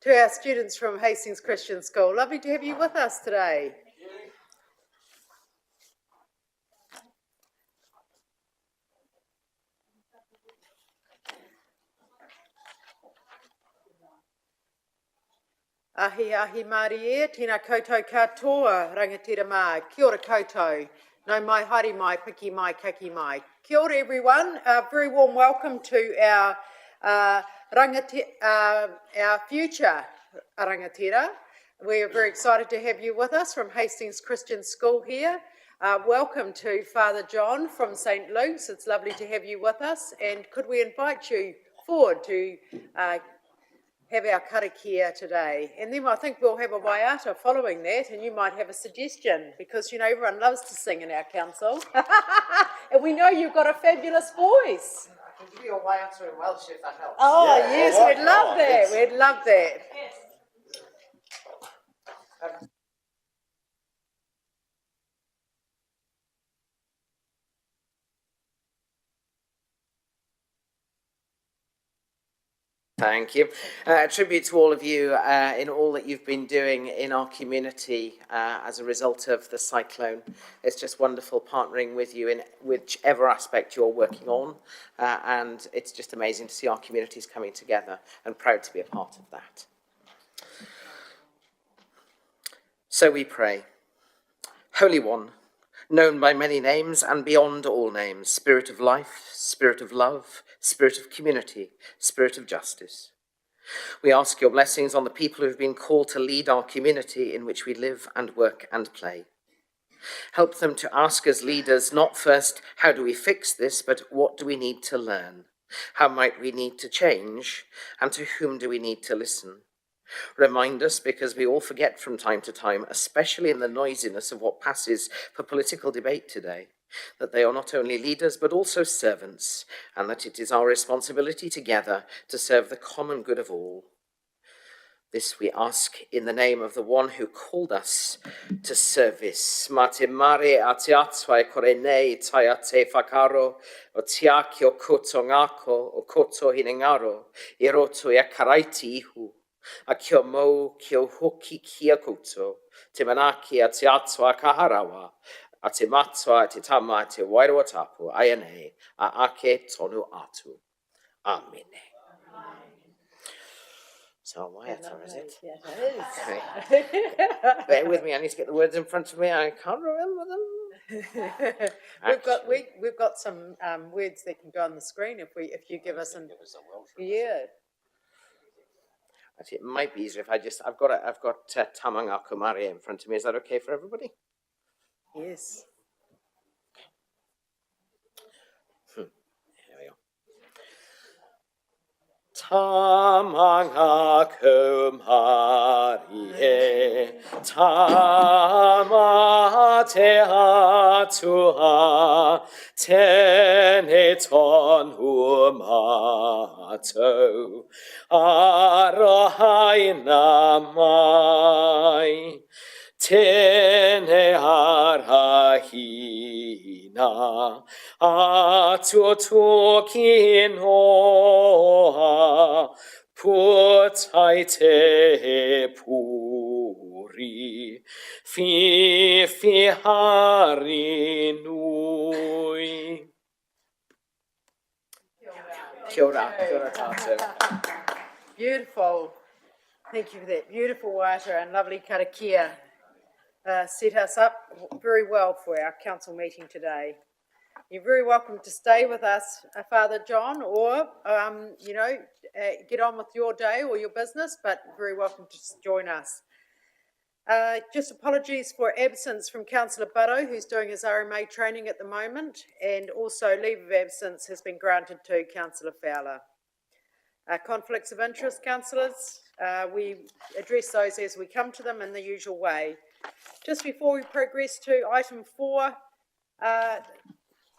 To our students from Hastings Christian School, lovely to have you with us today. Ahi ahi Marie, tina koutou katoa, rangatira mai, kia ora koutou, no mai haere mai, piki mai, kaki mai. Kia ora everyone, a very warm welcome to our future rangatira. We're very excited to have you with us from Hastings Christian School here. Welcome to Father John from St Luke's. It's lovely to have you with us, and could we invite you forward to have our karakia today. And then I think we'll have a waiata following that, and you might have a suggestion, because, you know, everyone loves to sing in our council. And we know you've got a fabulous voice. I can give you a waiata in Welsh if that helps. Oh, yeah, yes, we'd love that. Yes. We'd love that. Yes. Thank you. A tribute to all of you in all that you've been doing in our community as a result of the cyclone. It's just wonderful partnering with you in whichever aspect you're working on, and it's just amazing to see our communities coming together, and proud to be a part of that. So we pray. Holy One, known by many names and beyond all names, Spirit of life, Spirit of love, Spirit of community, Spirit of justice. We ask your blessings on the people who have been called to lead our community in which we live and work and play. Help them to ask as leaders not first, how do we fix this, but what do we need to learn? How might we need to change? And to whom do we need to listen? Remind us, because we all forget from time to time, especially in the noisiness of what passes for political debate today, that they are not only leaders but also servants, and that it is our responsibility together to serve the common good of all. This we ask in the name of the one who called us to service. Mate mare atiatswai korenei taiate fakaro, o tiakio koto ngako, o koto hinengaro, iroto yakaraiti ihu. A kio mo, kio hoki kia koutou, te manaki a te atua kaharawa, a te matua, te tama, te wairoa tapu, aianei, a ake tonu atu. Amen. So, waiata, is it? Yes, it is. Okay. Bear with me, I need to get the words in front of me, I can't remember them. We've got some words that can go on the screen if you give us an yeah. Actually, it might be easier if I've got Tamanga Kumari in front of me. Is that okay for everybody? Yes. Here we go. Tamanga Kumari, Tama te atua, tene ton humato, arohaina mai, tene arahina, atuotuokin hoa, putai te puri, fi hari nui. Kia ora, kia ora tātou. Beautiful. Thank you for that beautiful waiata and lovely karakia. Set us up very well for our council meeting today. You're very welcome to stay with us, Father John, or, get on with your day or your business, but very welcome to join us. Just apologies for absence from Councillor Butto, who's doing his RMA training at the moment, and also leave of absence has been granted to Councillor Fowler. Conflicts of interest, councillors, we address those as we come to them in the usual way. Just before we progress to item 4,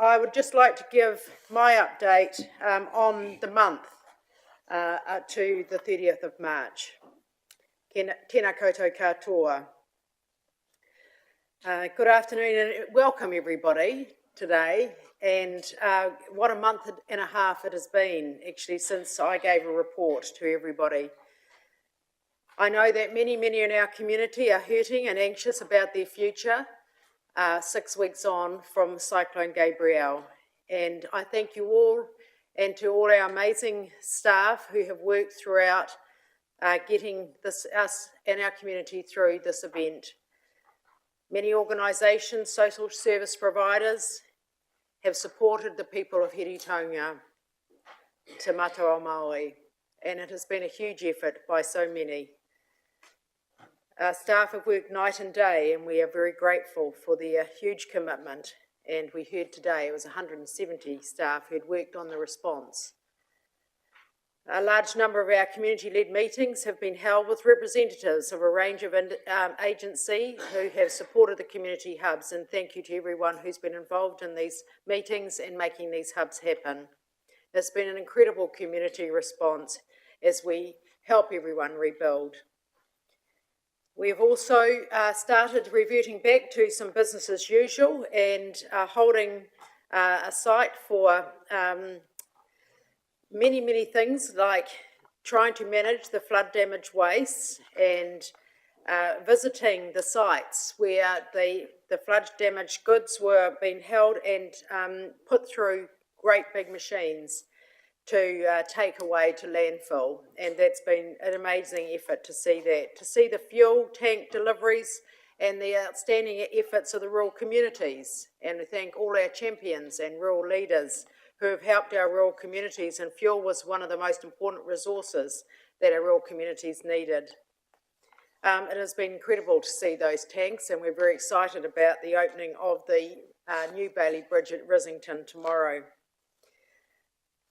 I would just like to give my update on the month to the 30th of March. Tēnā koutou katoa. Good afternoon and welcome everybody today. And what a month and a half it has been actually since I gave a report to everybody. I know that many in our community are hurting and anxious about their future 6 weeks on from Cyclone Gabrielle. And I thank you all and to all our amazing staff who have worked throughout getting us and our community through this event. Many organisations, social service providers have supported the people of Hiritonga, Te Matawa Māori, and it has been a huge effort by so many. Our staff have worked night and day, and we are very grateful for their huge commitment. And we heard today it was 170 staff who'd worked on the response. A large number of our community-led meetings have been held with representatives of a range of agencies who have supported the community hubs, and thank you to everyone who's been involved in these meetings and making these hubs happen. It's been an incredible community response as we help everyone rebuild. We've also started reverting back to some business as usual and holding a site for many things like trying to manage the flood damage wastes and visiting the sites where the flood damaged goods were being held and put through great big machines to take away to landfill, and that's been an amazing effort to see that, to see the fuel tank deliveries and the outstanding efforts of the rural communities. And we thank all our champions and rural leaders who have helped our rural communities, and fuel was one of the most important resources that our rural communities needed. It has been incredible to see those tanks, and we're very excited about the opening of the new Bailey Bridge at Risington tomorrow.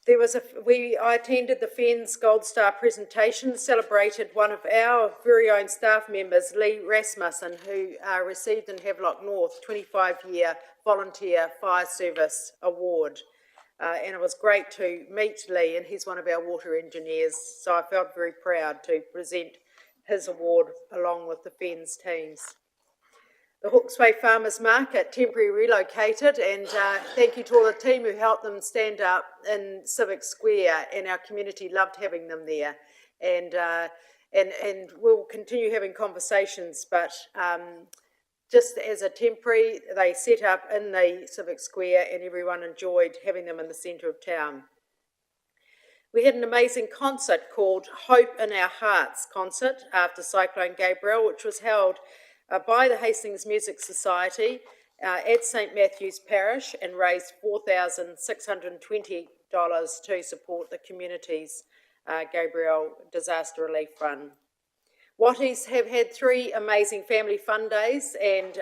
I attended the FENZ Gold Star presentation, celebrated one of our very own staff members, Lee Rasmussen, who received in Havelock North 25-year Volunteer Fire Service Award. And it was great to meet Lee, and he's one of our water engineers, so I felt very proud to present his award along with the FENZ teams. The Hawke's Bay Farmers Market temporarily relocated, and thank you to all the team who helped them stand up in Civic Square, and our community loved having them there. And we'll continue having conversations, but just as a temporary, they set up in the Civic Square and everyone enjoyed having them in the centre of town. We had an amazing concert called Hope in Our Hearts concert after Cyclone Gabrielle, which was held by the Hastings Music Society at St Matthew's Parish, and raised $4,620 to support the community's Gabrielle Disaster Relief Fund. Watties have had 3 amazing family fun days, and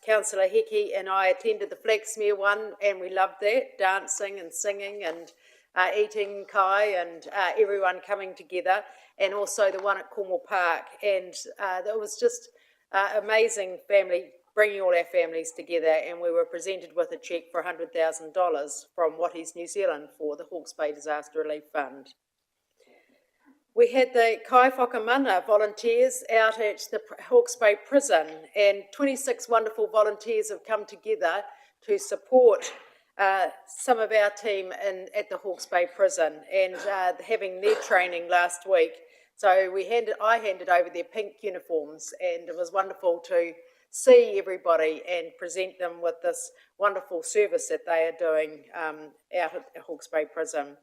Councillor Hickey and I attended the Flaxmere one, and we loved that, dancing and singing and eating kai and everyone coming together, and also the one at Cornwall Park, and that was just amazing family, bringing all our families together, and we were presented with a cheque for $100,000 from Watties New Zealand for the Hawke's Bay Disaster Relief Fund. We had the Kai Whakamana volunteers out at the Hawke's Bay Prison, and 26 wonderful volunteers have come together to support some of our team at the Hawke's Bay Prison, and having their training last week. So I handed over their pink uniforms, and it was wonderful to see everybody and present them with this wonderful service that they are doing out at the Hawke's Bay Prison.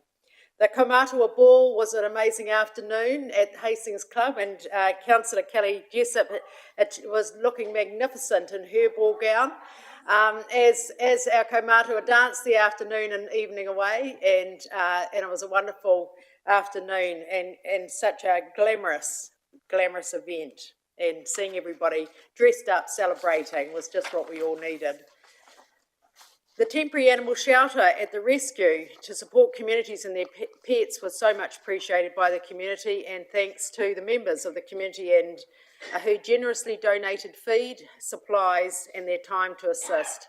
The Kaumātua Ball was an amazing afternoon at Hastings Club, and Councillor Kelly Jessup was looking magnificent in her ball gown as our Kaumātua danced the afternoon and evening away, and it was a wonderful afternoon and such a glamorous event, and seeing everybody dressed up celebrating was just what we all needed. The temporary animal shelter at the rescue to support communities and their pets was so much appreciated by the community, and thanks to the members of the community and who generously donated feed, supplies and their time to assist.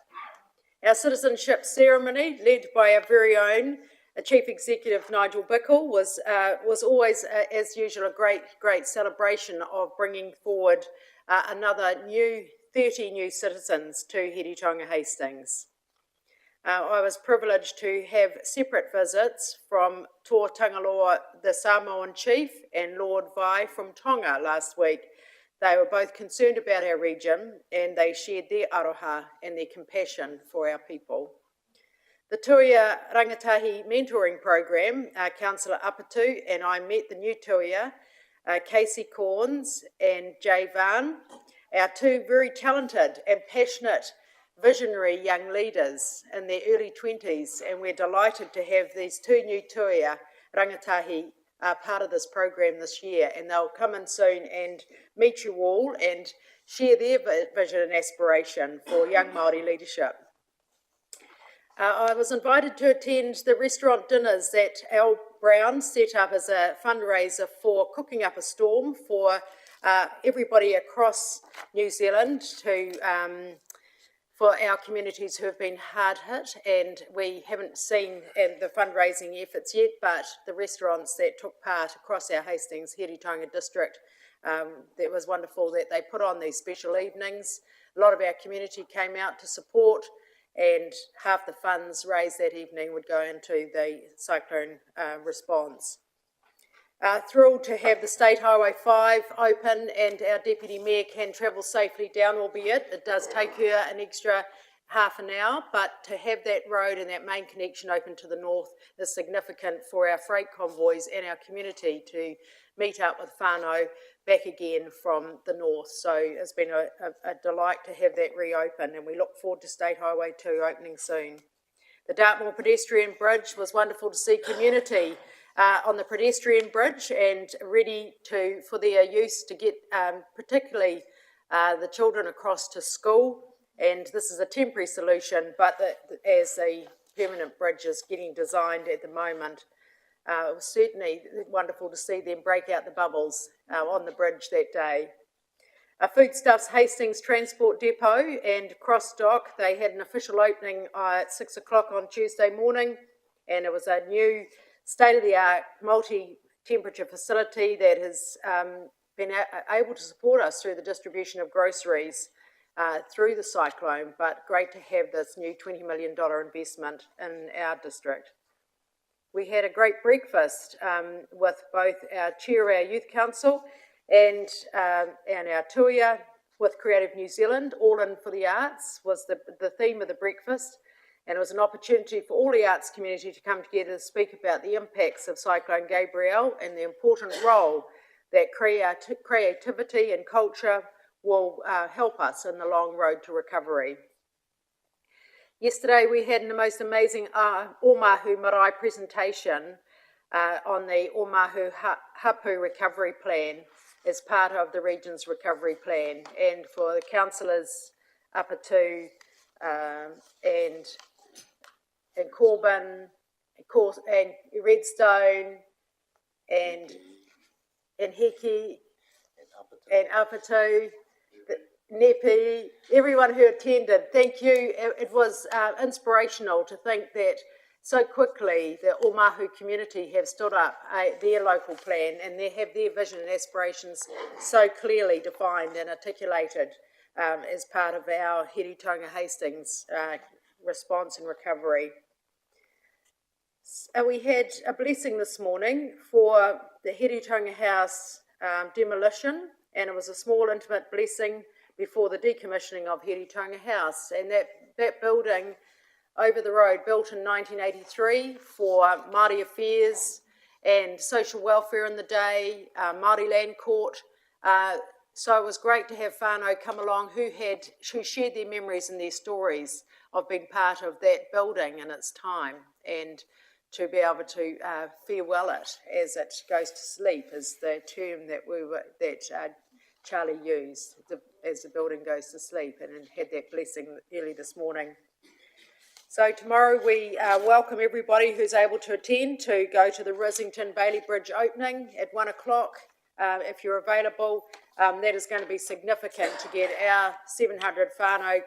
Our citizenship ceremony, led by our very own Chief Executive Nigel Bickle, was always, as usual, a great celebration of bringing forward another 30 new citizens to Hiritonga Hastings. I was privileged to have separate visits from Tō Tangaloa, the Samoan chief, and Lord Vai from Tonga last week. They were both concerned about our region, and they shared their aroha and their compassion for our people. The Tuia Rangatahi Mentoring Program, Councillor Apatu and I met the new Tuia, Casey Corns and Jay Van, our two very talented and passionate visionary young leaders in their early 20s, and we're delighted to have these two new Tuia Rangatahi part of this program this year, and they'll come in soon and meet you all and share their vision and aspiration for young Māori leadership. I was invited to attend the restaurant dinners that Al Brown set up as a fundraiser for Cooking Up a Storm for everybody across New Zealand for our communities who have been hard hit, and we haven't seen the fundraising efforts yet, but the restaurants that took part across our Hastings Heretaunga district, it was wonderful that they put on these special evenings. A lot of our community came out to support, and half the funds raised that evening would go into the cyclone response. Thrilled to have the State Highway 5 open and our Deputy Mayor can travel safely down, albeit it does take her an extra half an hour, but to have that road and that main connection open to the north is significant for our freight convoys and our community to meet up with whānau back again from the north. So it's been a delight to have that reopen, and we look forward to State Highway 2 opening soon. The Dartmoor Pedestrian Bridge was wonderful to see community on the pedestrian bridge and ready for their use to get particularly the children across to school. And this is a temporary solution, but as the permanent bridge is getting designed at the moment, it was certainly wonderful to see them break out the bubbles on the bridge that day. Foodstuffs Hastings Transport Depot and Cross Dock, they had an official opening at 6 o'clock on Tuesday morning, and it was a new state-of-the-art multi-temperature facility that has been able to support us through the distribution of groceries through the cyclone, but great to have this new $20 million investment in our district. We had a great breakfast with both our chair of our youth council and our Tuia with Creative New Zealand. All in for the arts was the theme of the breakfast, and it was an opportunity for all the arts community to come together to speak about the impacts of Cyclone Gabrielle and the important role that creativity and culture will help us in the long road to recovery. Yesterday we had the most amazing Omahu Marae presentation on the Omahu Hapu Recovery Plan as part of the region's recovery plan, and for the councillors Apatu and Corbin, and Redstone and Heki and Apatu, Nepi, everyone who attended, thank you. It was inspirational to think that so quickly the Omahu community have stood up their local plan, and they have their vision and aspirations so clearly defined and articulated as part of our Heretaunga Hastings response and recovery. We had a blessing this morning for the Heretaunga House demolition, and it was a small intimate blessing before the decommissioning of Heretaunga House, and that building over the road, built in 1983 for Māori affairs and social welfare in the day, Māori Land Court. So it was great to have whānau come along who shared their memories and their stories of being part of that building in its time, and to be able to farewell it as it goes to sleep is the term that Charlie used as the building goes to sleep, and had that blessing early this morning. So tomorrow we welcome everybody who's able to attend to go to the Rissington Bailey Bridge opening at 1 o'clock. If you're available, that is going to be significant to get our 700 whānau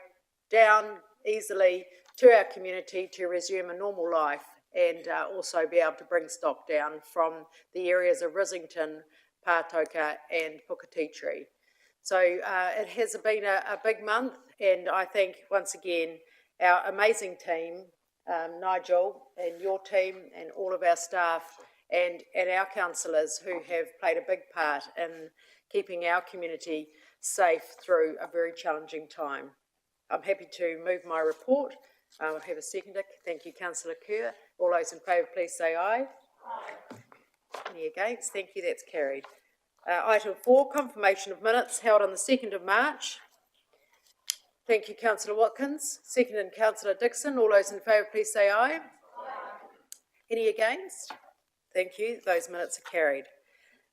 down easily to our community to resume a normal life, and also be able to bring stock down from the areas of Rissington, Pātoka and Puketitri. So it has been a big month, and I think once again our amazing team Nigel and your team and all of our staff and our councillors who have played a big part in keeping our community safe through a very challenging time. I'm happy to move my report. I'll have a seconder. Thank you, Councillor Kerr. All those in favour, please say aye. Any against? Thank you, that's carried. Item 4, confirmation of minutes held on the 2nd of March. Thank you, Councillor Watkins. Seconded, Councillor Dixon. All those in favour, please say aye. Any against? Thank you, those minutes are carried.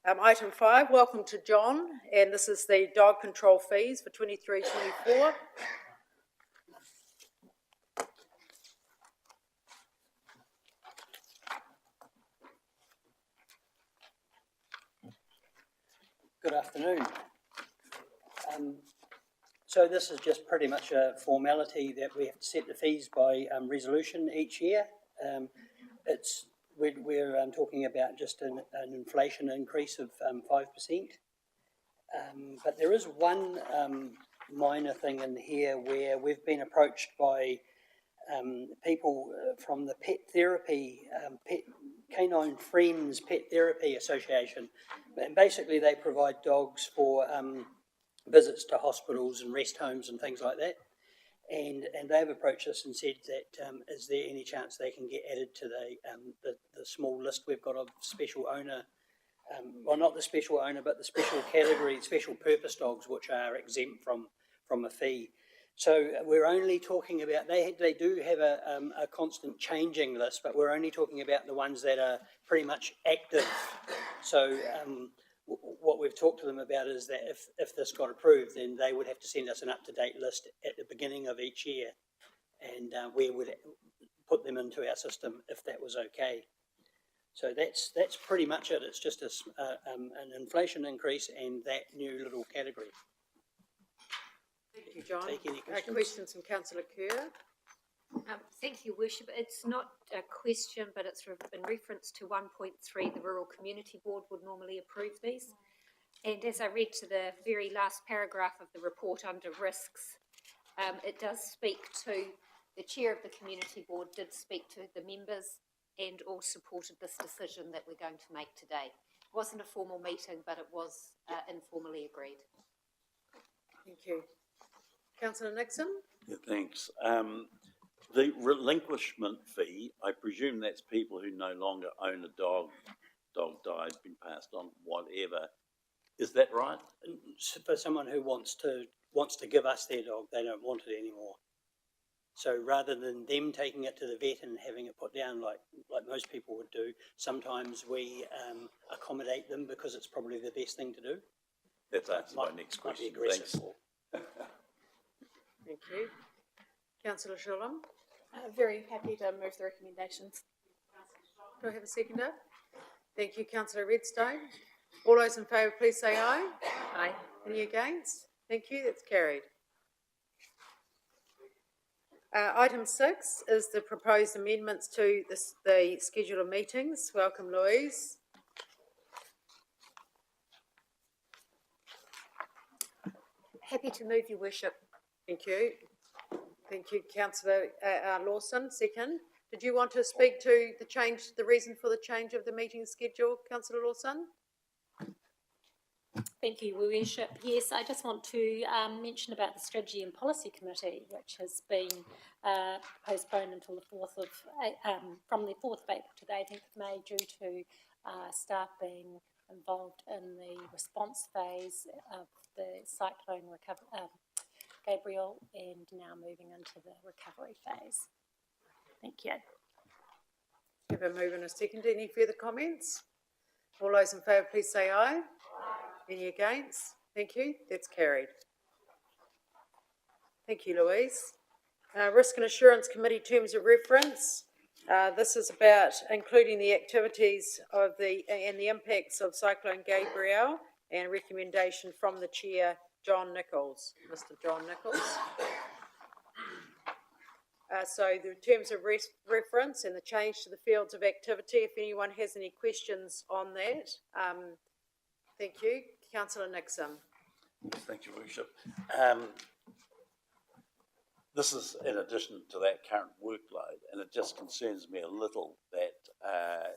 Item 5, welcome to John, and this is the dog control fees for 23-24. Good afternoon. So this is just pretty much a formality that we have to set the fees by resolution each year. We're talking about just an inflation increase of 5%. But there is one minor thing in here where we've been approached by people from the Pet Therapy, Canine Friends Pet Therapy Association. And basically they provide dogs for visits to hospitals and rest homes and things like that. And they've approached us and said that is there any chance they can get added to the small list we've got of special owner, well, not the special owner, but the special category, special purpose dogs, which are exempt from a fee. So we're only talking about, they do have a constant changing list, but we're only talking about the ones that are pretty much active. So what we've talked to them about is that if this got approved, then they would have to send us an up-to-date list at the beginning of each year, and we would put them into our system if that was okay. So that's pretty much it. It's just an inflation increase and that new little category. Thank you, John. Take any questions? Questions from Councillor Kerr? Thank you, Worship. It's not a question, but it's in reference to 1.3. The Rural Community Board would normally approve these. And as I read to the very last paragraph of the report under risks, it does speak to the chair of the Community Board, did speak to the members and all supported this decision that we're going to make today. It wasn't a formal meeting, but it was informally agreed. Thank you. Councillor Nixon? Yeah, thanks. The relinquishment fee, I presume that's people who no longer own a dog died, been passed on, whatever. Is that right? For someone who wants to give us their dog, they don't want it anymore. So rather than them taking it to the vet and having it put down like most people would do, sometimes we accommodate them because it's probably the best thing to do. That's answered my next question. Thanks. Thank you. Councillor Shalom? Very happy to move the recommendations. Do I have a seconder? Thank you, Councillor Redstone. All those in favour, please say aye. Aye. Any against? Thank you, that's carried. Item 6 is the proposed amendments to the schedule of meetings. Welcome, Louise. Happy to move, Your Worship. Thank you. Thank you, Councillor Lawson. Second. Did you want to speak to the reason for the change of the meeting schedule, Councillor Lawson? Thank you, Your Worship. Yes, I just want to mention about the Strategy and Policy Committee, which has been postponed until the 4th of, from the 4th of April to the 18th of May due to staff being involved in the response phase of the cyclone Gabriel, and now moving into the recovery phase. Thank you. Have a move and a second. Any further comments? All those in favour, please say aye. Any against? Thank you. That's carried. Thank you, Louise. Risk and Assurance Committee terms of reference. This is about including the activities of and the impacts of Cyclone Gabriel and recommendation from the chair, John Nichols, Mr. John Nichols. So the terms of reference and the change to the fields of activity, if anyone has any questions on that. Thank you. Councillor Nixon. Thank you, Worship. this is in addition to that current workload, and it just concerns me a little that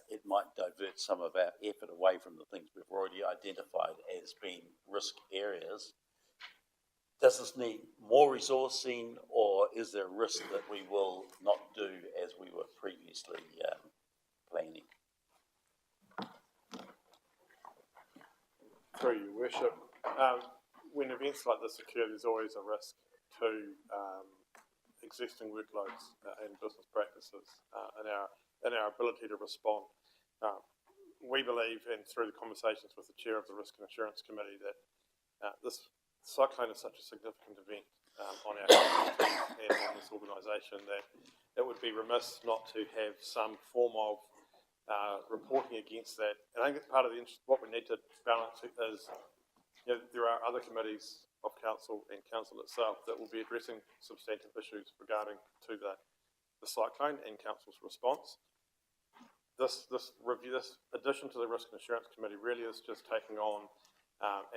it might divert some of our effort away from the things we've already identified as being risk areas. Does this need more resourcing, or is there a risk that we will not do as we were previously planning? Through your worship, when events like this occur, there's always a risk to existing workloads and business practices in our ability to respond. We believe, and through the conversations with the chair of the Risk and Assurance Committee, that this cyclone is such a significant event on our community and on this organisation that it would be remiss not to have some form of reporting against that. And I think it's part of what we need to balance is, there are other committees of council and council itself that will be addressing substantive issues regarding to the cyclone and council's response. This addition to the Risk and Assurance Committee really is just taking on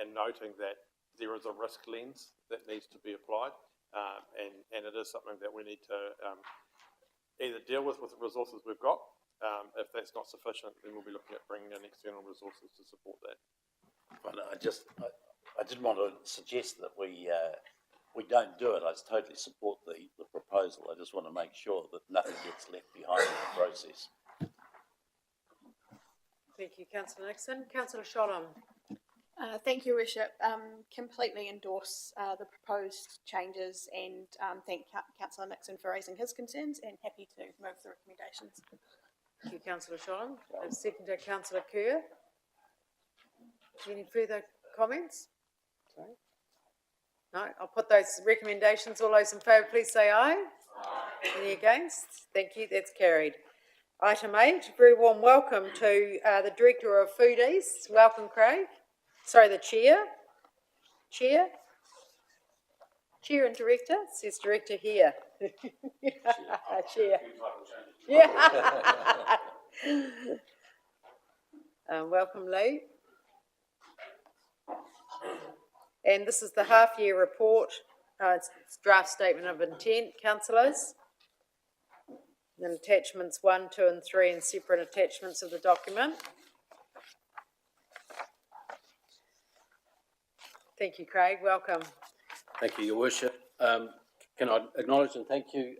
and noting that there is a risk lens that needs to be applied, and it is something that we need to either deal with the resources we've got. If that's not sufficient, then we'll be looking at bringing in external resources to support that. But I didn't want to suggest that we don't do it. I totally support the proposal. I just want to make sure that nothing gets left behind in the process. Thank you, Councillor Nixon. Councillor Sholham. Thank you, Worship. Completely endorse the proposed changes and thank Councillor Nixon for raising his concerns and happy to move the recommendations. Thank you, Councillor Sholham. And second to Councillor Kerr. Any further comments? Sorry. No, I'll put those recommendations. All those in favour, please say aye. Aye. Any against? Thank you, that's carried. Item 8, very warm welcome to the Director of Foodies. Welcome, Craig. Sorry, the Chair. Chair and Director. It says Director here. Chair. Yeah. Welcome, Lee. And this is the half-year report. It's draft statement of intent, councillors. And attachments 1, 2 and 3 and separate attachments of the document. Thank you, Craig. Welcome. Thank you, Your Worship. Can I acknowledge and thank you,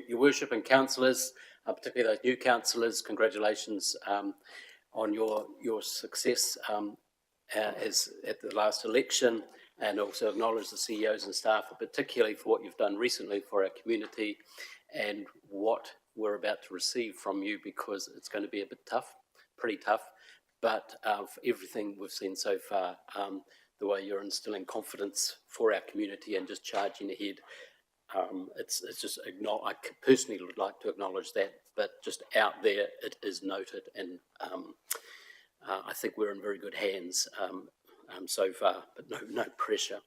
Your Worship and councillors, particularly those new councillors. Congratulations on your success as at the last election, and also acknowledge the CEOs and staff, particularly for what you've done recently for our community and what we're about to receive from you, because it's going to be a bit tough, pretty tough, but for everything we've seen so far, the way you're instilling confidence for our community and just charging ahead, it's just, I personally would like to acknowledge that, but just out there, it is noted, and I think we're in very good hands so far, but no pressure.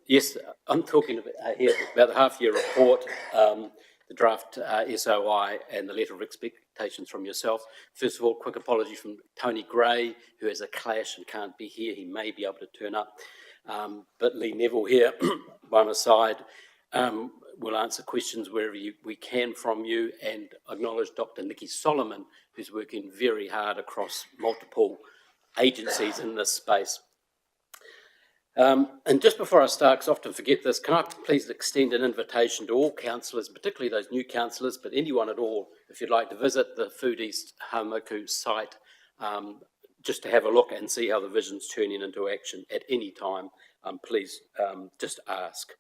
Yes, I'm talking about the half-year report, the draft SOI and the letter of expectations from yourself. First of all, quick apology from Tony Gray, who has a clash and can't be here. He may be able to turn up. But Lee Neville here by my side will answer questions wherever we can from you, and acknowledge Dr. Nikki Solomon, who's working very hard across multiple agencies in this space. And just before I start, because I often forget this, can I please extend an invitation to all councillors, particularly those new councillors, but anyone at all, if you'd like to visit the Food East Haumaku site, just to have a look and see how the vision's turning into action at any time, please just ask.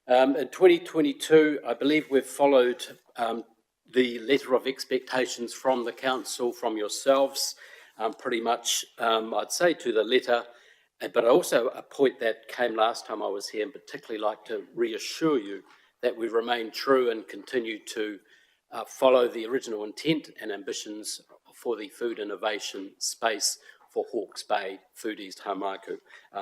In 2022, I believe we've followed the letter of expectations from the council, from yourselves, pretty much, I'd say, to the letter. But also a point that came last time I was here, and particularly like to reassure you that we remain true and continue to follow the original intent and ambitions for the food innovation space for Hawke's Bay, Food East Haumaku.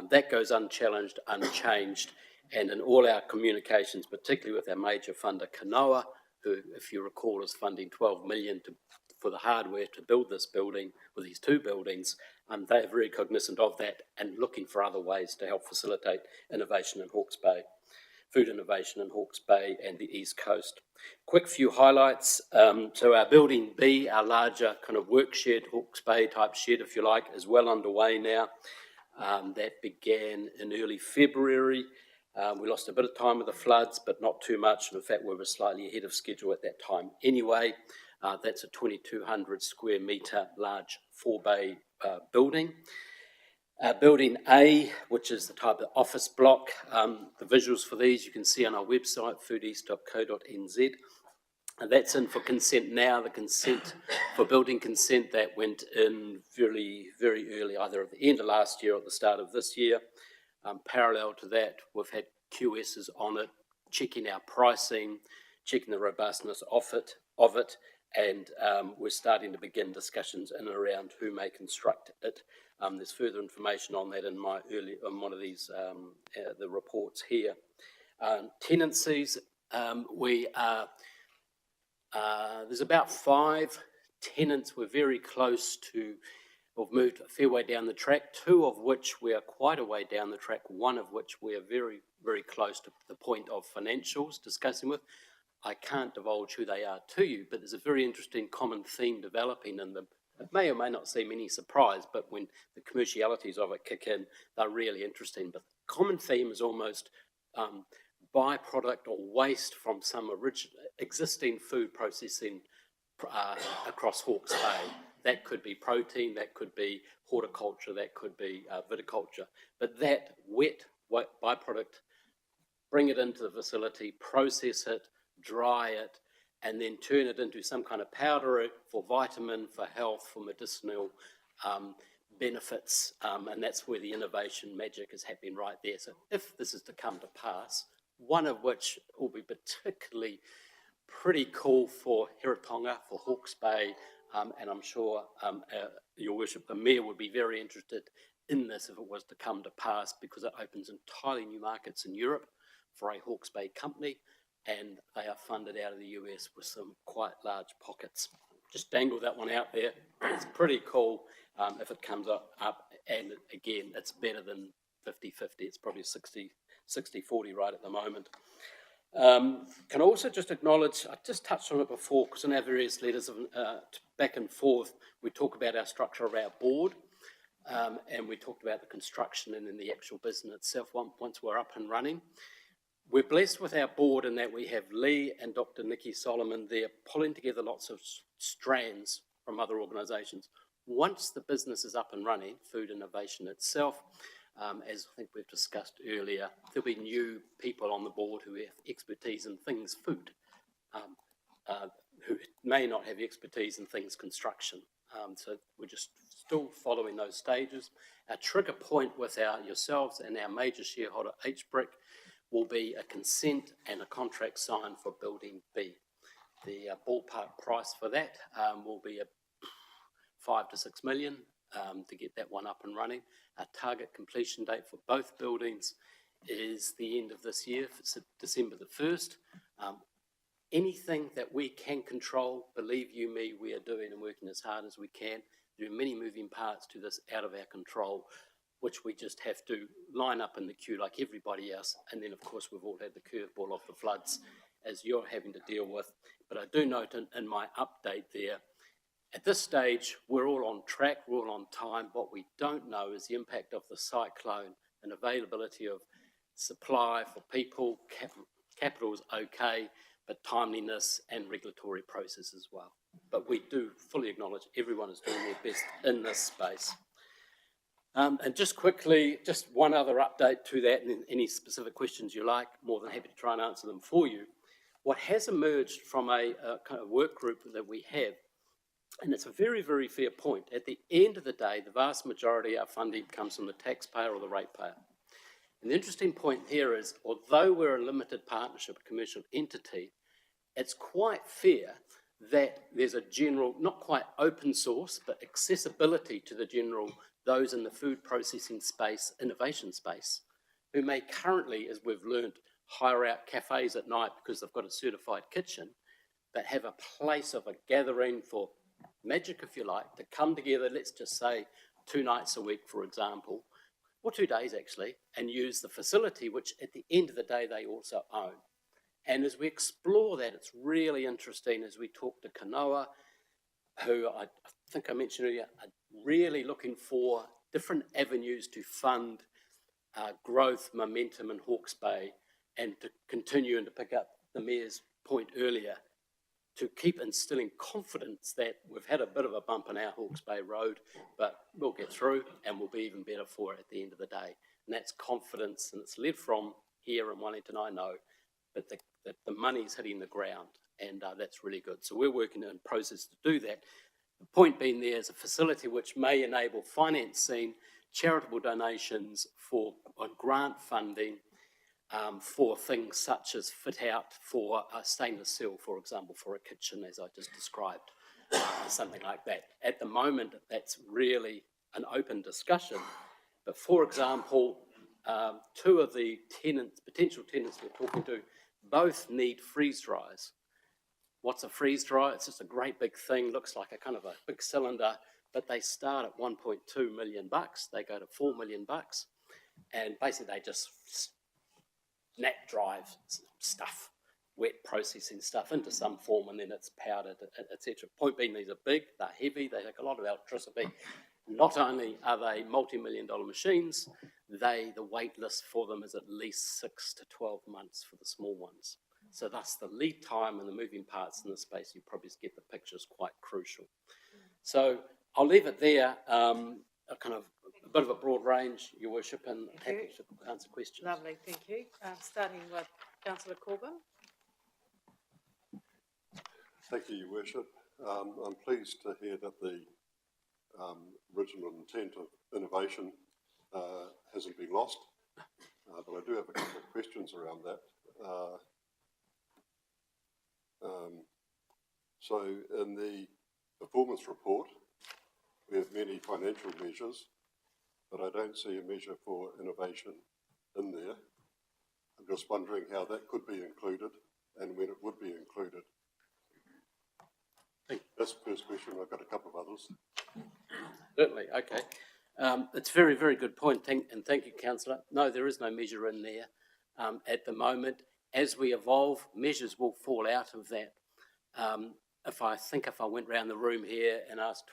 That goes unchallenged, unchanged, and in all our communications, particularly with our major funder, Kanoa, who, if you recall, is funding 12 million for the hardware to build this building, or these two buildings, they are very cognizant of that and looking for other ways to help facilitate innovation in Hawke's Bay. food innovation in Hawke's Bay and the East Coast. Quick few highlights. So our Building B, our larger kind of work shed, Hawke's Bay type shed, if you like, is well underway now. That began in early February. We lost a bit of time with the floods, but not too much. In fact, we were slightly ahead of schedule at that time anyway. That's a 2,200 square metre large 4-bay building. Building A, which is the type of office block, the visuals for these you can see on our website, foodeast.co.nz. That's in for consent now. The consent for building consent that went in very, very early, either at the end of last year or at the start of this year. Parallel to that, we've had QSs on it, checking our pricing, checking the robustness of it, and we're starting to begin discussions in and around who may construct it. There's further information on that in one of these the reports here. Tenancies, there's about 5 tenants we're very close to. We've moved a fair way down the track, 2 of which we are quite a way down the track, 1 of which we are very, very close to the point of financials discussing with. I can't divulge who they are to you, but there's a very interesting common theme developing in them. It may or may not seem any surprise, but when the commercialities of it kick in, they're really interesting. But the common theme is almost byproduct or waste from some existing food processing across Hawke's Bay. That could be protein, that could be horticulture, that could be viticulture. But that wet byproduct, bring it into the facility, process it, dry it, and then turn it into some kind of powder for vitamin, for health, for medicinal benefits. And that's where the innovation magic is happening right there. So if this is to come to pass, one of which will be particularly pretty cool for Hiratonga, for Hawke's Bay, and I'm sure Your Worship, the Mayor would be very interested in this if it was to come to pass, because it opens entirely new markets in Europe for a Hawke's Bay company, and they are funded out of the US with some quite large pockets. Just dangle that one out there. It's pretty cool if it comes up, and again, it's better than 50-50. It's probably 60-40 right at the moment. Can also just acknowledge, I just touched on it before, because in our various letters of, back and forth, we talk about our structure of our board, and we talked about the construction and then the actual business itself once we're up and running. We're blessed with our board in that we have Lee and Dr. Nikki Solomon there pulling together lots of strands from other organisations. Once the business is up and running, food innovation itself, as I think we've discussed earlier, there'll be new people on the board who have expertise in things food, who may not have expertise in things construction. So we're just still following those stages. Our trigger point with yourselves and our major shareholder, HBRIC, will be a consent and a contract signed for Building B. The ballpark price for that will be $5 to $6 million to get that one up and running. Our target completion date for both buildings is the end of this year, December the 1st. Anything that we can control, believe you me, we are doing and working as hard as we can. There are many moving parts to this out of our control, which we just have to line up in the queue like everybody else. And then, of course, we've all had the curveball of the floods as you're having to deal with. But I do note in my update there, at this stage, we're all on track, we're all on time. What we don't know is the impact of the cyclone and availability of supply for people. Capital is okay, but timeliness and regulatory process as well. But we do fully acknowledge everyone is doing their best in this space. And just quickly, just one other update to that, and any specific questions you like, more than happy to try and answer them for you. What has emerged from a kind of work group that we have, and it's a very, very fair point, at the end of the day, the vast majority of our funding comes from the taxpayer or the ratepayer. And the interesting point here is, although we're a limited partnership, a commercial entity, it's quite fair that there's a general, not quite open source, but accessibility to the general, those in the food processing space, innovation space, who may currently, as we've learned, hire out cafes at night because they've got a certified kitchen, but have a place of a gathering for magic, if you like, to come together, let's just say 2 nights a week, for example, or 2 days actually, and use the facility, which at the end of the day they also own. And as we explore that, it's really interesting as we talk to Kanoa, who I think I mentioned earlier, are really looking for different avenues to fund growth, momentum in Hawke's Bay, and to continue and to pick up the Mayor's point earlier, to keep instilling confidence that we've had a bit of a bump in our Hawke's Bay Road, but we'll get through and we'll be even better for it at the end of the day. And that's confidence, and it's led from here in Wellington, I know, but the money's hitting the ground, and that's really good. So we're working in process to do that. The point being there is a facility which may enable financing, charitable donations for grant funding, for things such as fit out for stainless steel, for example, for a kitchen, as I just described, something like that. At the moment, that's really an open discussion. But for example, two of the potential tenants we're talking to, both need freeze dryers. What's a freeze dryer? It's just a great big thing, looks like a kind of a big cylinder, but they start at 1.2 million bucks. They go to 4 million bucks, and basically they just snap drive stuff, wet processing stuff into some form, and then it's powdered, etc. Point being, these are big, they're heavy, they take a lot of electricity. Not only are they multi-million-dollar machines, the wait list for them is at least 6 to 12 months for the small ones. So thus the lead time and the moving parts in the space, you probably get the picture, is quite crucial. So I'll leave it there, a bit of a broad range, Your Worship, and happy to answer questions. Lovely, thank you. Starting with Councillor Corbyn. Thank you, Your Worship. I'm pleased to hear that the original intent of innovation hasn't been lost, but I do have a couple of questions around that. So in the performance report, we have many financial measures, but I don't see a measure for innovation in there. I'm just wondering how that could be included and when it would be included. That's the first question. I've got a couple of others. Certainly, okay. It's a very, very good point, and thank you, Councillor. No, there is no measure in there at the moment. As we evolve, measures will fall out of that. If I went around the room here and asked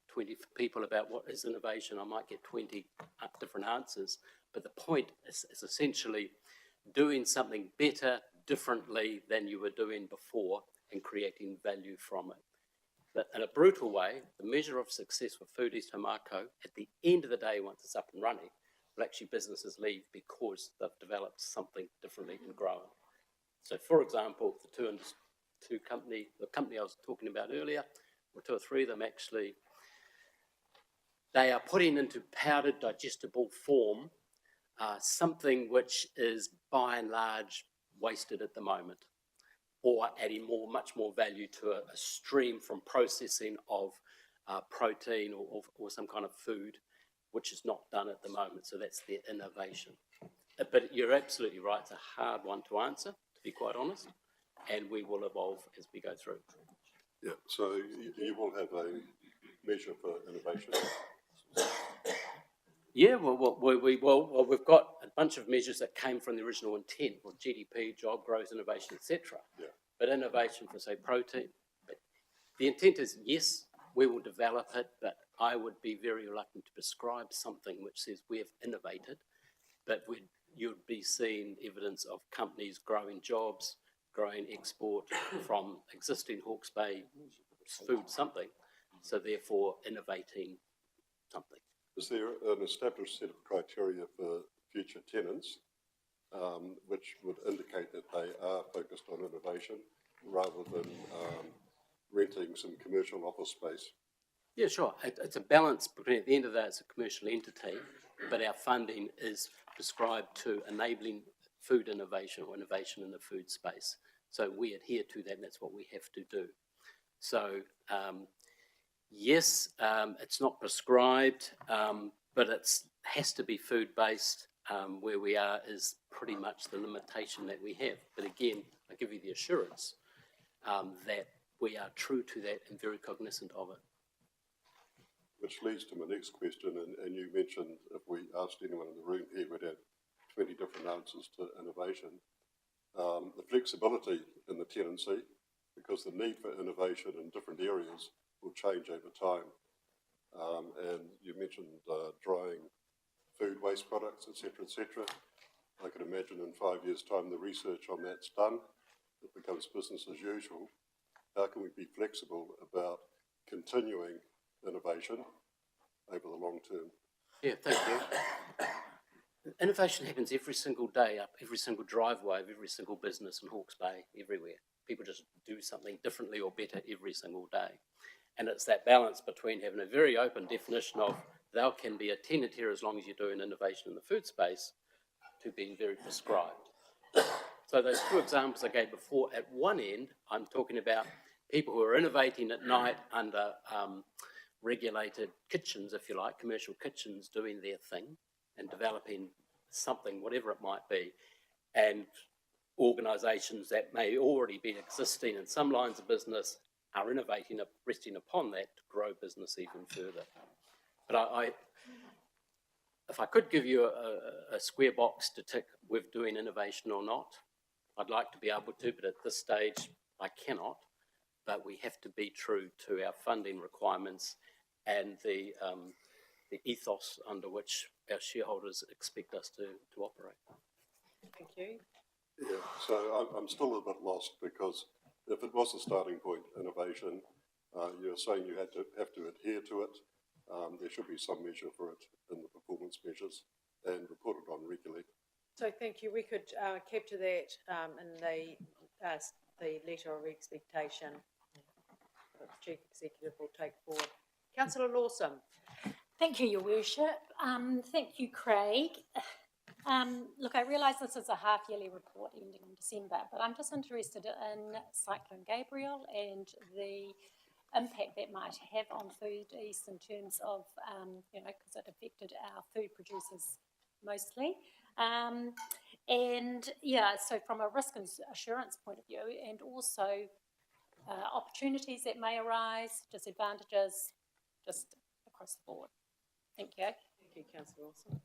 20 people about what is innovation, I might get 20 different answers. But the point is essentially doing something better, differently than you were doing before, and creating value from it. But in a brutal way, the measure of success for Foodies Te Mako, at the end of the day, once it's up and running, will actually businesses leave because they've developed something differently and grown. So, for example, the company I was talking about earlier, or two or three of them actually, they are putting into powdered digestible form something which is by and large wasted at the moment, or adding much more value to a stream from processing of protein or some kind of food, which is not done at the moment. So that's their innovation. But you're absolutely right, it's a hard one to answer, to be quite honest, and we will evolve as we go through. Yeah, so you will have a measure for innovation? Yeah, well, we've got a bunch of measures that came from the original intent, with GDP, job growth, innovation, etc. Yeah. But innovation for, say, protein. But the intent is, yes, we will develop it, but I would be very reluctant to prescribe something which says we have innovated, but you'd be seeing evidence of companies growing jobs, growing export from existing Hawke's Bay food something, so therefore innovating something. Is there an established set of criteria for future tenants which would indicate that they are focused on innovation rather than renting some commercial office space? Yeah, sure. It's a balance between, at the end of that, it's a commercial entity, but our funding is prescribed to enabling food innovation or innovation in the food space. So we adhere to that, and that's what we have to do. So, yes, it's not prescribed, but it has to be food-based. Where we are is pretty much the limitation that we have. But again, I give you the assurance that we are true to that and very cognizant of it. which leads to my next question, and you mentioned if we asked anyone in the room here, we'd have 20 different answers to innovation. The flexibility in the tenancy, because the need for innovation in different areas will change over time. And you mentioned drying food waste products, etc., etc. I can imagine in 5 years' time the research on that's done, it becomes business as usual. How can we be flexible about continuing innovation over the long term? Yeah, thank you. Innovation happens every single day, up every single driveway of every single business in Hawke's Bay, everywhere. People just do something differently or better every single day. And it's that balance between having a very open definition of thou can be a tenant here as long as you're doing innovation in the food space, to being very prescribed. So those two examples I gave before, at one end, I'm talking about people who are innovating at night under regulated kitchens, if you like, commercial kitchens doing their thing and developing something, whatever it might be, and organisations that may already be existing in some lines of business are innovating, resting upon that to grow business even further. But if I could give you a square box to tick with doing innovation or not, I'd like to be able to, but at this stage I cannot. But we have to be true to our funding requirements and the ethos under which our shareholders expect us to operate. Thank you. Yeah, so I'm still a bit lost, because if it was a starting point, innovation, you're saying you have to adhere to it. There should be some measure for it in the performance measures and reported on regularly. So thank you. We could capture that in the letter of expectation that the Chief Executive will take forward. Councillor Lawson. Thank you, Your Worship. Thank you, Craig. Look, I realise this is a half-yearly report ending in December, but I'm just interested in Cyclone Gabriel and the impact that might have on Food East in terms of, because it affected our food producers mostly. So from a risk and assurance point of view, and also opportunities that may arise, disadvantages, just across the board. Thank you. Thank you, Councillor Lawson.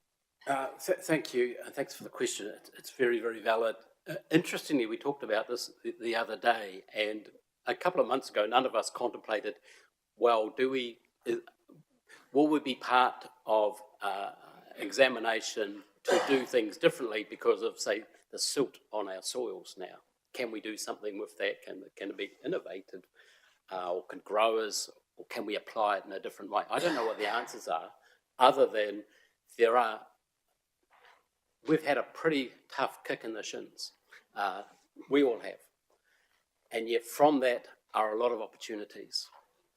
Thank you, and thanks for the question. It's very, very valid. Interestingly, we talked about this the other day, and a couple of months ago, none of us contemplated, well, will we be part of examination to do things differently because of, say, the silt on our soils now? Can we do something with that? Can it be innovated? Or can growers, or can we apply it in a different way? I don't know what the answers are, other than we've had a pretty tough kick in the shins. We all have. And yet from that are a lot of opportunities.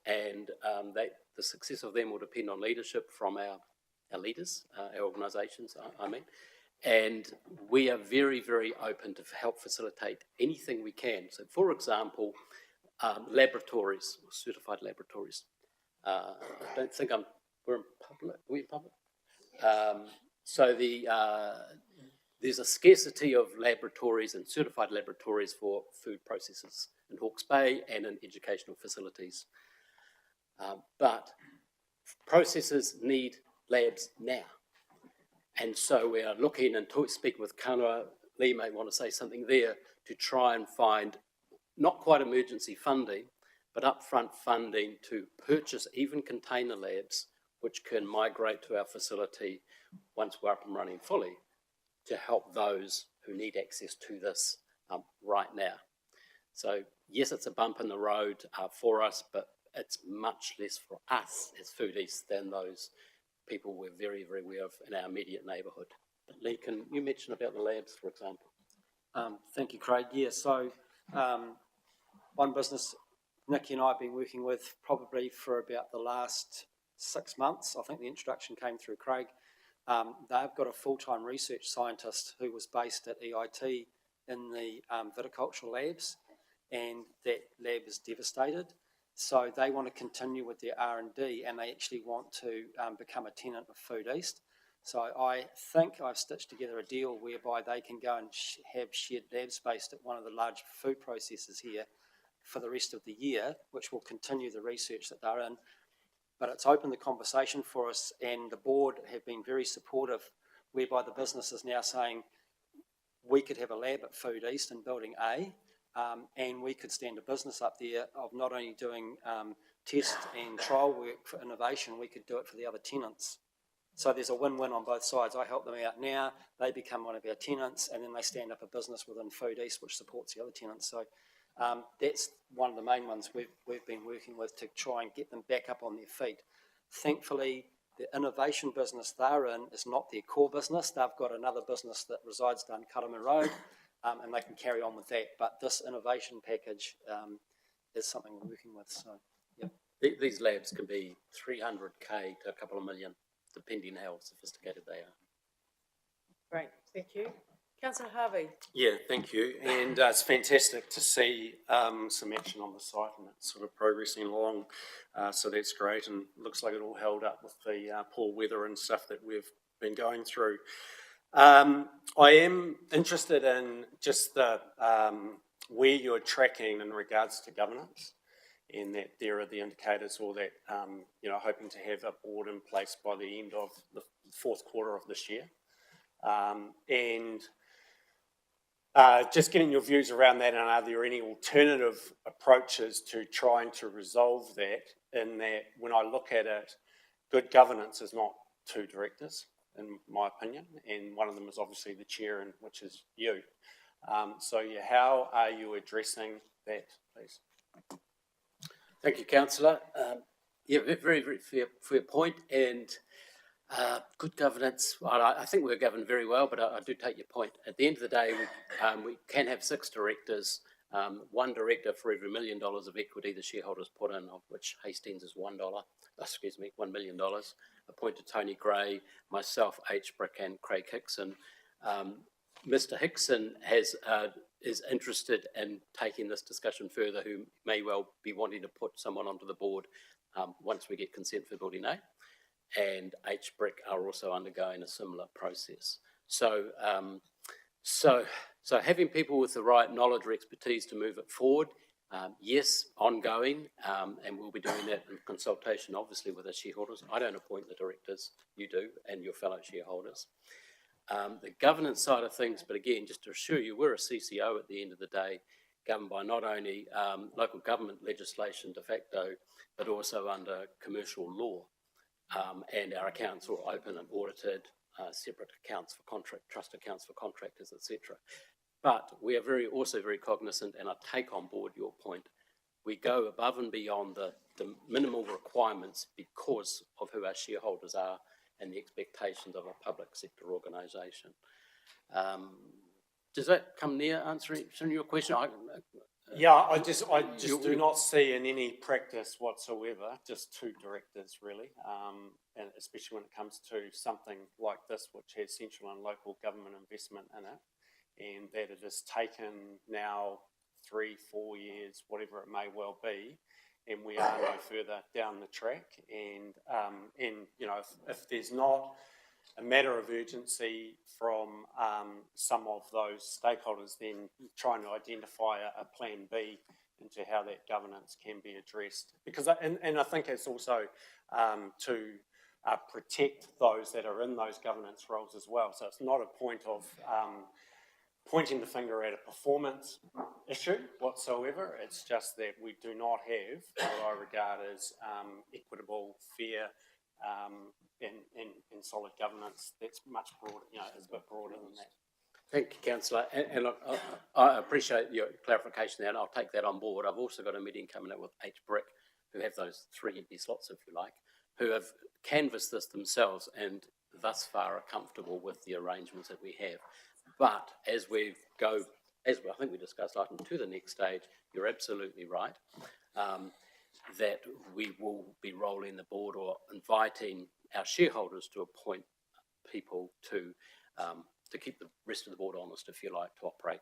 And the success of them will depend on leadership from our leaders, our organisations, I mean. And we are very, very open to help facilitate anything we can. So, for example, laboratories, certified laboratories. I don't think we're in public. Are we in public? So there's a scarcity of laboratories and certified laboratories for food processors in Hawke's Bay and in educational facilities. But processors need labs now. And so we are looking and speaking with Kanoa. Lee may want to say something there, to try and find not quite emergency funding, but upfront funding to purchase even container labs which can migrate to our facility once we're up and running fully, to help those who need access to this right now. So yes, it's a bump in the road for us, but it's much less for us as Food East than those people we're very, very aware of in our immediate neighbourhood. But Lee, can you mention about the labs, for example? Thank you, Craig. Yeah, so one business Nikki and I have been working with probably for about the last 6 months. I think the introduction came through Craig. They've got a full-time research scientist who was based at EIT in the viticultural labs, and that lab is devastated. So they want to continue with their R&D, and they actually want to become a tenant of Food East. So I think I've stitched together a deal whereby they can go and have shared lab space at one of the large food processors here for the rest of the year, which will continue the research that they're in. but it's opened the conversation for us, and the board have been very supportive, whereby the business is now saying we could have a lab at Food East in Building A, and we could stand a business up there of not only doing test and trial work for innovation, we could do it for the other tenants. So there's a win-win on both sides. I help them out now, they become one of our tenants, and then they stand up a business within Food East which supports the other tenants. So that's one of the main ones we've been working with to try and get them back up on their feet. Thankfully, the innovation business they're in is not their core business. They've got another business that resides down Cuttama Road, and they can carry on with that. But this innovation package is something we're working with. So, yep. These labs can be 300K to a couple of million, depending how sophisticated they are. Great, thank you. Councillor Harvey. Yeah, thank you. And it's fantastic to see some action on the site and it's sort of progressing along. So that's great, and looks like it all held up with the poor weather and stuff that we've been going through. I am interested in just the where you're tracking in regards to governance, and that there are the indicators, or that hoping to have a board in place by the end of the fourth quarter of this year. Just getting your views around that, and are there any alternative approaches to trying to resolve that, in that when I look at it, good governance is not two directors, in my opinion, and one of them is obviously the chair, and which is you. So yeah, how are you addressing that, please? Thank you, Councillor. Yeah, very, very fair point. And good governance, well, I think we're governed very well, but I do take your point. At the end of the day, we can have 6 directors, one director for every $1 million of equity the shareholders put in, of which Hastings is $1 million. Appointed Tony Gray, myself, H. Brick, and Craig Hickson. Mr. Hickson is interested in taking this discussion further, who may well be wanting to put someone onto the board once we get consent for Building A. And H. Brick are also undergoing a similar process. So having people with the right knowledge or expertise to move it forward, yes, ongoing, and we'll be doing that in consultation, obviously, with the shareholders. I don't appoint the directors, you do, and your fellow shareholders. The governance side of things, but again, just to assure you, we're a CCO at the end of the day, governed by not only local government legislation de facto, but also under commercial law. And our accounts are open and audited, separate accounts for trust accounts for contractors, etc. But we are also very cognizant, and I take on board your point, we go above and beyond the minimal requirements because of who our shareholders are and the expectations of a public sector organisation. Does that come near answering your question? Yeah, I just do not see in any practice whatsoever just 2 directors really, and especially when it comes to something like this, which has central and local government investment in it, and that it has taken now 3-4 years, whatever it may well be, and we are no further down the track. And if there's not a matter of urgency from some of those stakeholders, then trying to identify a plan B into how that governance can be addressed. Because, and I think it's also to protect those that are in those governance roles as well. So it's not a point of pointing the finger at a performance issue whatsoever. It's just that we do not have what I regard as equitable, fair, and solid governance. That's much broader, is a bit broader than that. Thank you, Councillor. And look, I appreciate your clarification there, and I'll take that on board. I've also got a meeting coming up with H. Brick, who have those 3 empty slots, if you like, who have canvassed this themselves and thus far are comfortable with the arrangements that we have. But as I think we discussed, item to the next stage, you're absolutely right, that we will be rolling the board or inviting our shareholders to appoint people to keep the rest of the board honest, if you like, to operate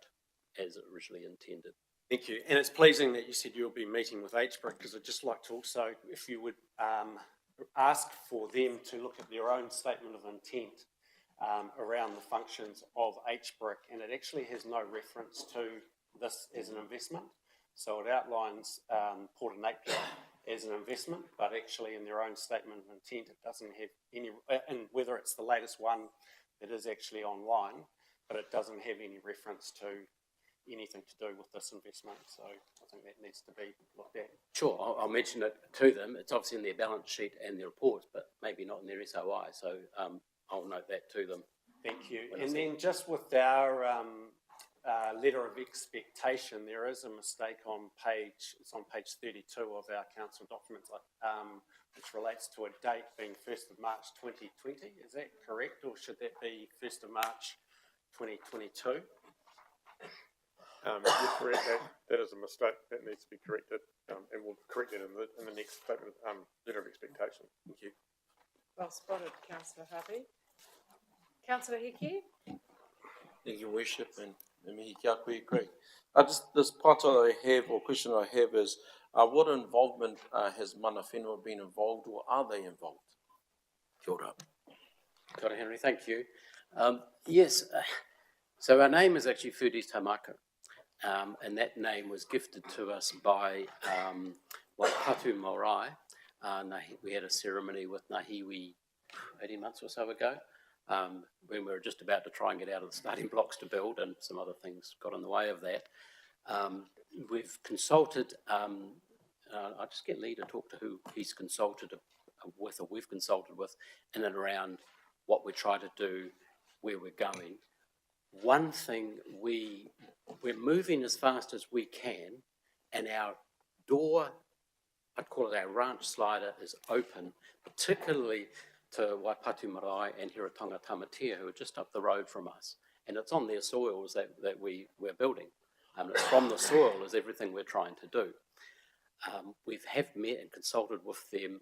as originally intended. Thank you. And it's pleasing that you said you'll be meeting with H. Brick, because I'd just like to also, if you would ask for them to look at their own statement of intent around the functions of H. Brick, and it actually has no reference to this as an investment. So it outlines Port of Napier as an investment, but actually in their own statement of intent, it doesn't have any, and whether it's the latest one that is actually online, but it doesn't have any reference to anything to do with this investment. So I think that needs to be looked at. Sure, I'll mention it to them. It's obviously in their balance sheet and their reports, but maybe not in their SOI. So I'll note that to them. Thank you. And then just with our letter of expectation, there is a mistake on page 32 of our council documents, which relates to a date being 1st of March 2020. Is that correct, or should that be 1st of March 2022? You're correct, that is a mistake, that needs to be corrected, and we'll correct it in the next statement, letter of expectation. Thank you. Well spotted, councillor Harvey. Councillor Hickey? Thank you, Worship, and me Kiakui, great. This part I have, or question I have is, what involvement has mana whenua been involved, or are they involved? Kia ora. Kia ora, Henry, thank you. Yes, so our name is actually Foodies Taumaka, and that name was gifted to us by Waipatu Marae. We had a ceremony with Nahiwi 18 months or so ago, when we were just about to try and get out of the starting blocks to build, and some other things got in the way of that. We've consulted, I'll just get Lee to talk to who he's consulted with, or we've consulted with, in and around what we're trying to do, where we're going. One thing, we're moving as fast as we can, and our door, I'd call it our ranch slider, is open, particularly to Waipatu Marae and Hiratonga Tamatea, who are just up the road from us. And it's on their soils that we're building. It's from the soil is everything we're trying to do. We have met and consulted with them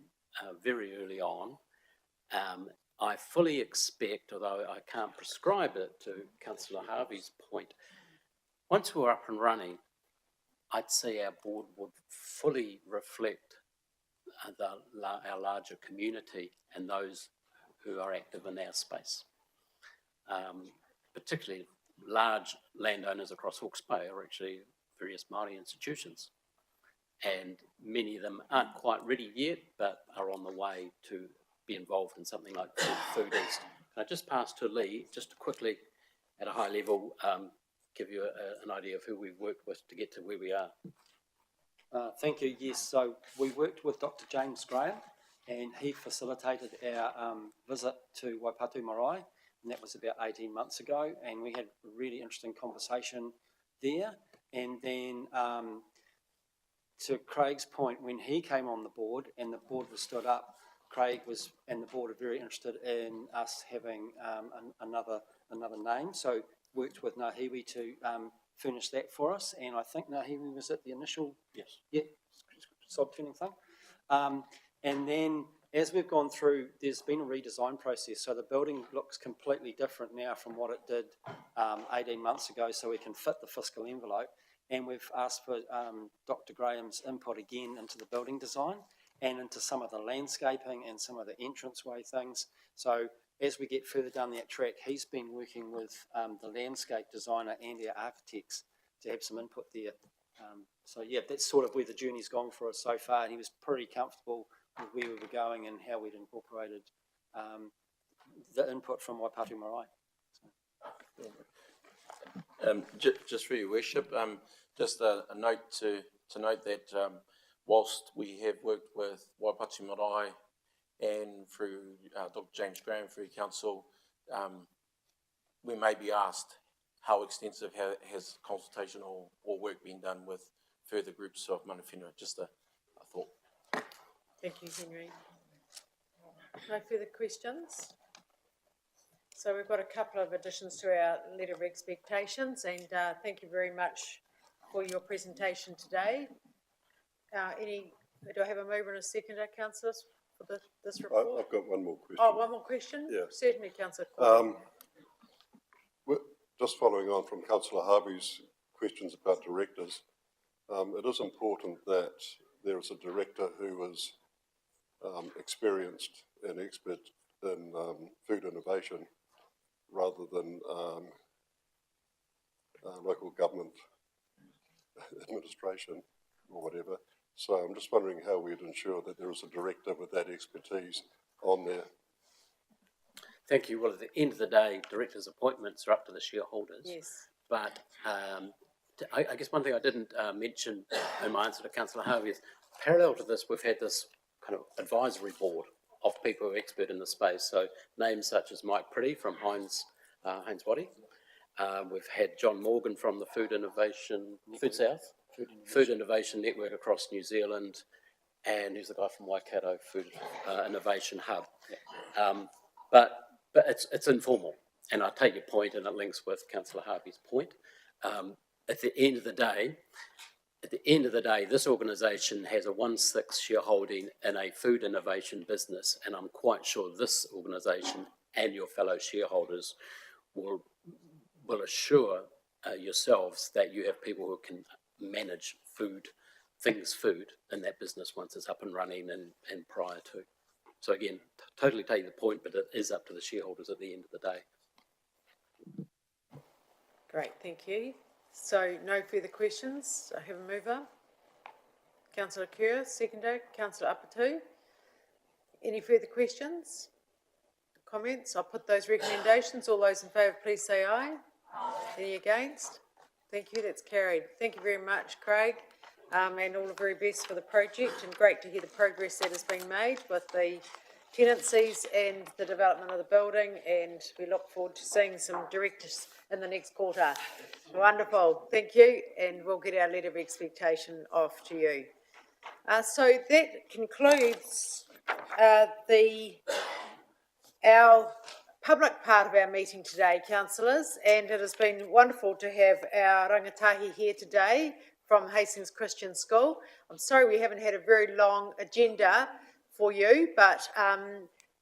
very early on. I fully expect, although I can't prescribe it, to Councillor Harvey's point, once we're up and running, I'd say our board would fully reflect our larger community and those who are active in our space. Particularly large landowners across Hawke's Bay are actually various Māori institutions. And many of them aren't quite ready yet, but are on the way to be involved in something like Food East. Can I just pass to Lee, just to quickly, at a high level, give you an idea of who we've worked with to get to where we are? Thank you. Yes, so we worked with Dr. James Graham, and he facilitated our visit to Waipatu Marae, and that was about 18 months ago, and we had a really interesting conversation there. And then to Craig's point, when he came on the board and the board was stood up, Craig and the board are very interested in us having another name. So worked with Nahiwi to furnish that for us, and I think Nahiwi was at the initial sod turning thing. And then as we've gone through, there's been a redesign process, so the building looks completely different now from what it did 18 months ago, so we can fit the fiscal envelope. And we've asked for Dr. Graham's input again into the building design and into some of the landscaping and some of the entranceway things. So as we get further down that track, he's been working with the landscape designer and our architects to have some input there. So yeah, that's sort of where the journey's gone for us so far, and he was pretty comfortable with where we were going and how we'd incorporated the input from Waipatu Marae. Just for your worship, just a note to note that whilst we have worked with Waipatu Marae and through Dr. James Graham through council, we may be asked how extensive has consultation or work been done with further groups of mana whenua. Just a thought. Thank you, Henry. No further questions? So we've got a couple of additions to our letter of expectations, and thank you very much for your presentation today. Do I have a mover and a seconder, councillors, for this report? I've got one more question. Oh, one more question? Yeah. Certainly, councillor Corbett. Just following on from Councillor Harvey's questions about directors, it is important that there is a director who is experienced and expert in food innovation rather than local government administration or whatever. So I'm just wondering how we'd ensure that there is a director with that expertise on there. Thank you. Well, at the end of the day, directors' appointments are up to the shareholders. Yes. But I guess one thing I didn't mention in my answer to Councillor Harvey is parallel to this, we've had this kind of advisory board of people who are expert in the space. So names such as Mike Pretty from Heinz Waddy. We've had John Morgan from the Food Innovation Network across New Zealand, and who's the guy from Waikato Food Innovation Hub. But it's informal, and I take your point, and it links with Councillor Harvey's point. At the end of the day, this organisation has a 1/6 shareholding in a food innovation business, and I'm quite sure this organisation and your fellow shareholders will assure yourselves that you have people who can manage food in that business once it's up and running and prior to. So again, totally take the point, but it is up to the shareholders at the end of the day. Great, thank you. So no further questions. I have a mover. Councillor Kerr, seconder. Councillor Apatu. Any further questions? Comments? I'll put those recommendations. All those in favour, please say aye. Any against? Thank you, that's carried. Thank you very much, Craig, and all the very best for the project, and great to hear the progress that has been made with the tenancies and the development of the building, and we look forward to seeing some directors in the next quarter. Wonderful, thank you, and we'll get our letter of expectation off to you. So that concludes our public part of our meeting today, councillors, and it has been wonderful to have our rangatahi here today from Hastings Christian School. I'm sorry we haven't had a very long agenda for you, but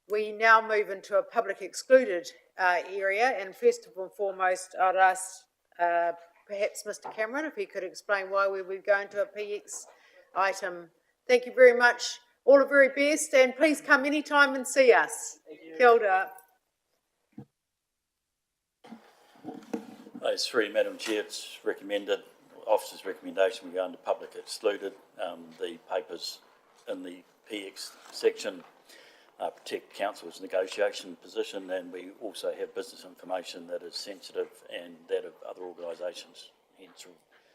we now move into a public excluded area, and first and foremost I'd ask perhaps Mr Cameron if he could explain why we were going to a PX item. Thank you very much, all the very best, and please come anytime and see us. Kia ora. Those three, Madam Chair, it's recommended, officer's recommendation, we go into public excluded. The papers in the PX section protect council's negotiation position, and we also have business information that is sensitive and that of other organisations. Hence,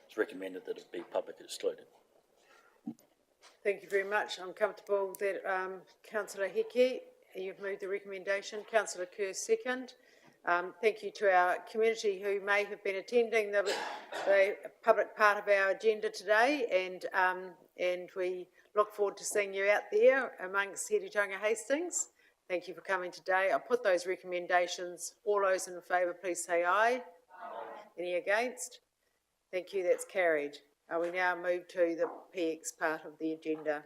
it's recommended that it be public excluded. Thank you very much. I'm comfortable that Councillor Heke, you've moved the recommendation. Councillor Kerr second. Thank you to our community who may have been attending the public part of our agenda today, and we look forward to seeing you out there amongst Heretaunga Hastings. Thank you for coming today. I'll put those recommendations. All those in favour, please say aye. Aye. Any against? Thank you, that's carried. We now move to the PX part of the agenda.